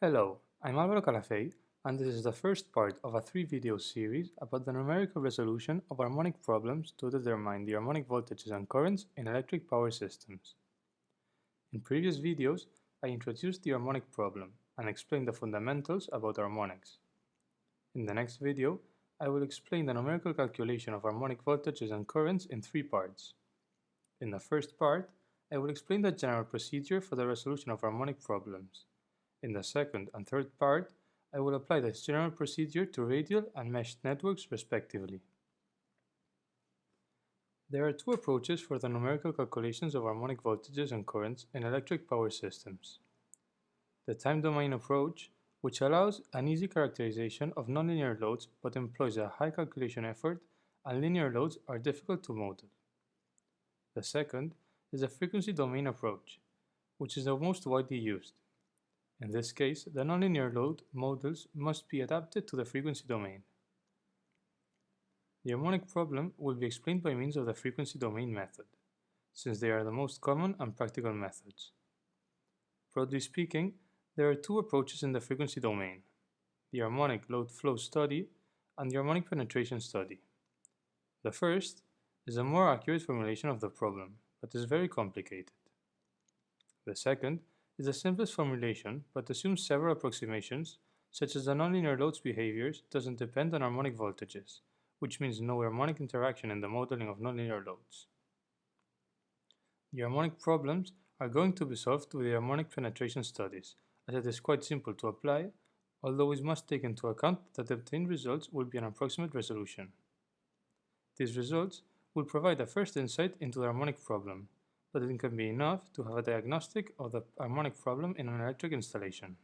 Hello, I'm Álvaro Calafell, and this is the first part of a 3-video series about the numerical resolution of harmonic problems to determine the harmonic voltages and currents in electric power systems. In previous videos, I introduced the harmonic problem and explained the fundamentals about harmonics. In the next video, I will explain the numerical calculation of harmonic voltages and currents in 3 parts. In the first part, I will explain the general procedure for the resolution of harmonic problems. In the second and third part, I will apply this general procedure to radial and meshed networks respectively. There are 2 approaches for the numerical calculations of harmonic voltages and currents in electric power systems. The time domain approach, which allows an easy characterization of nonlinear loads but employs a high calculation effort, and linear loads are difficult to model. The second is the frequency domain approach, which is the most widely used. In this case, the nonlinear load models must be adapted to the frequency domain. The harmonic problem will be explained by means of the frequency domain method, since they are the most common and practical methods. Broadly speaking, there are 2 approaches in the frequency domain: the harmonic load flow study and the harmonic penetration study. The first is a more accurate formulation of the problem, but is very complicated. The second is the simplest formulation, but assumes several approximations, such as the nonlinear load's behaviors doesn't depend on harmonic voltages, which means no harmonic interaction in the modeling of nonlinear loads. The harmonic problems are going to be solved with the harmonic penetration studies, as it is quite simple to apply, although we must take into account that the obtained results will be an approximate resolution. These results will provide a first insight into the harmonic problem, but it can be enough to have a diagnostic of the harmonic problem in an electric installation.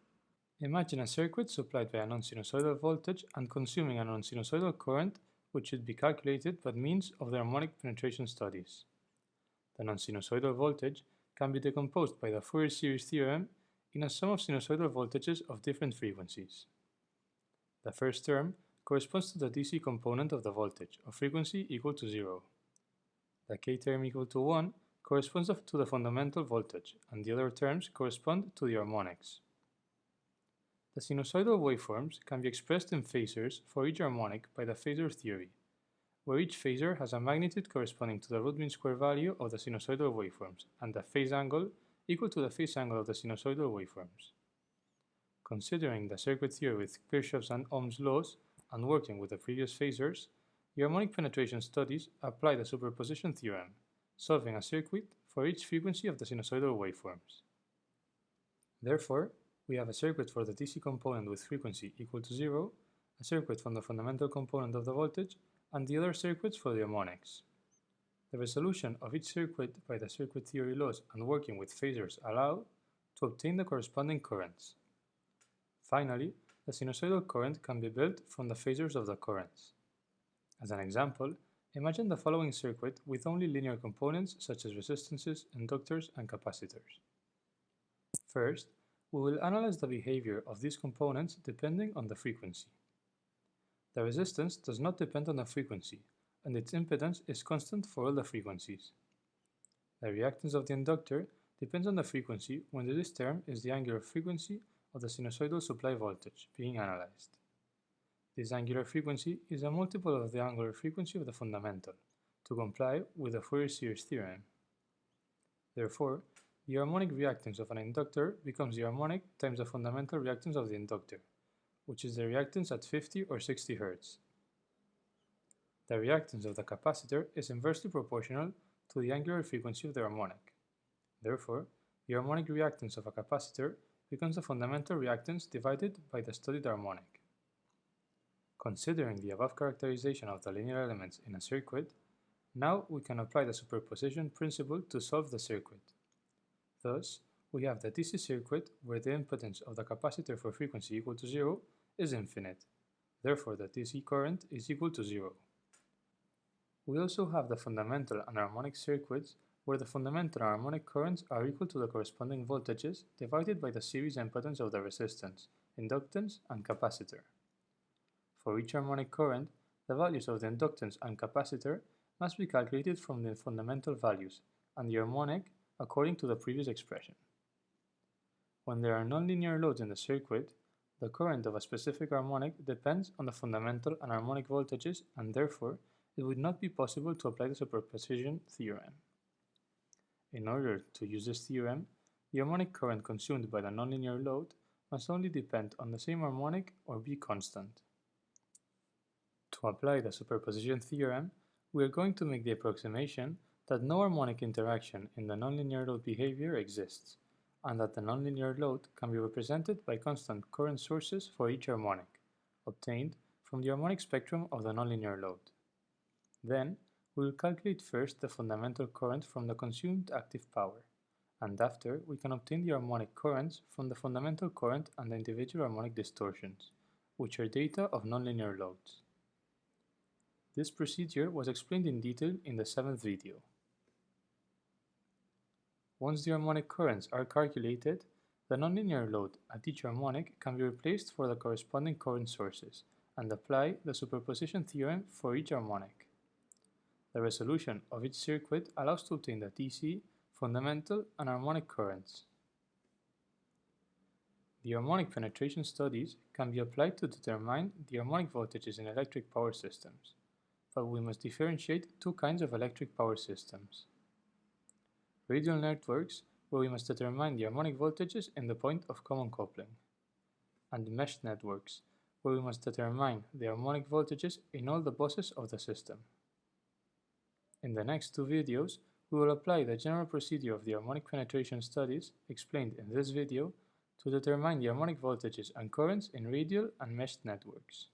Imagine a circuit supplied by a non-sinusoidal voltage and consuming a non-sinusoidal current, which should be calculated by means of the harmonic penetration studies. The non-sinusoidal voltage can be decomposed by the Fourier series theorem in a sum of sinusoidal voltages of different frequencies. The first term corresponds to the DC component of the voltage of frequency equal to 0. The K term equal to 1 corresponds to the fundamental voltage, and the other terms correspond to the harmonics. The sinusoidal waveforms can be expressed in phasors for each harmonic by the Phasor Theory, where each phasor has a magnitude corresponding to the root mean square value of the sinusoidal waveforms, and a phase angle equal to the phase angle of the sinusoidal waveforms. Considering the circuit theory with Kirchhoff's and Ohm's laws, and working with the previous phasors, the harmonic penetration studies apply the Superposition Theorem, solving a circuit for each frequency of the sinusoidal waveforms. Therefore, we have a circuit for the DC component with frequency equal to 0, a circuit from the fundamental component of the voltage, and the other circuits for the harmonics. The resolution of each circuit by the circuit theory laws and working with phasors allow to obtain the corresponding currents. Finally, the sinusoidal current can be built from the phasors of the currents. As an example, imagine the following circuit with only linear components such as resistances, inductors, and capacitors. First, we will analyze the behavior of these components depending on the frequency. The resistance does not depend on the frequency, and its impedance is constant for all the frequencies. The reactance of the inductor depends on the frequency when this term is the angular frequency of the sinusoidal supply voltage being analyzed. This angular frequency is a multiple of the angular frequency of the fundamental, to comply with the Fourier series theorem. Therefore, the harmonic reactance of an inductor becomes the harmonic times the fundamental reactance of the inductor, which is the reactance at 50 or 60 Hz. The reactance of the capacitor is inversely proportional to the angular frequency of the harmonic. Therefore, the harmonic reactance of a capacitor becomes the fundamental reactance divided by the studied harmonic. Considering the above characterization of the linear elements in a circuit, now we can apply the superposition principle to solve the circuit. Thus, we have the DC circuit where the impedance of the capacitor for frequency equal to 0 is infinite. Therefore, the DC current is equal to 0. We also have the fundamental and harmonic circuits where the fundamental and harmonic currents are equal to the corresponding voltages divided by the series impedance of the resistance, inductance, and capacitor. For each harmonic current, the values of the inductance and capacitor must be calculated from the fundamental values, and the harmonic according to the previous expression. When there are nonlinear loads in the circuit, the current of a specific harmonic depends on the fundamental and harmonic voltages, and therefore it would not be possible to apply the superposition theorem. In order to use this theorem, the harmonic current consumed by the nonlinear load must only depend on the same harmonic or be constant. To apply the superposition theorem, we are going to make the approximation that no harmonic interaction in the nonlinear load behavior exists, and that the nonlinear load can be represented by constant current sources for each harmonic, obtained from the harmonic spectrum of the nonlinear load. Then, we will calculate first the fundamental current from the consumed active power, and after we can obtain the harmonic currents from the fundamental current and the individual harmonic distortions, which are data of nonlinear loads. This procedure was explained in detail in the 7th video. Once the harmonic currents are calculated, the nonlinear load at each harmonic can be replaced for the corresponding current sources and apply the superposition theorem for each harmonic. The resolution of each circuit allows to obtain the DC, fundamental, and harmonic currents. The harmonic penetration studies can be applied to determine the harmonic voltages in electric power systems, but we must differentiate two kinds of electric power systems. Radial networks, where we must determine the harmonic voltages in the point of common coupling, and meshed networks, where we must determine the harmonic voltages in all the buses of the system. In the next two videos, we will apply the general procedure of the harmonic penetration studies explained in this video to determine the harmonic voltages and currents in radial and meshed networks.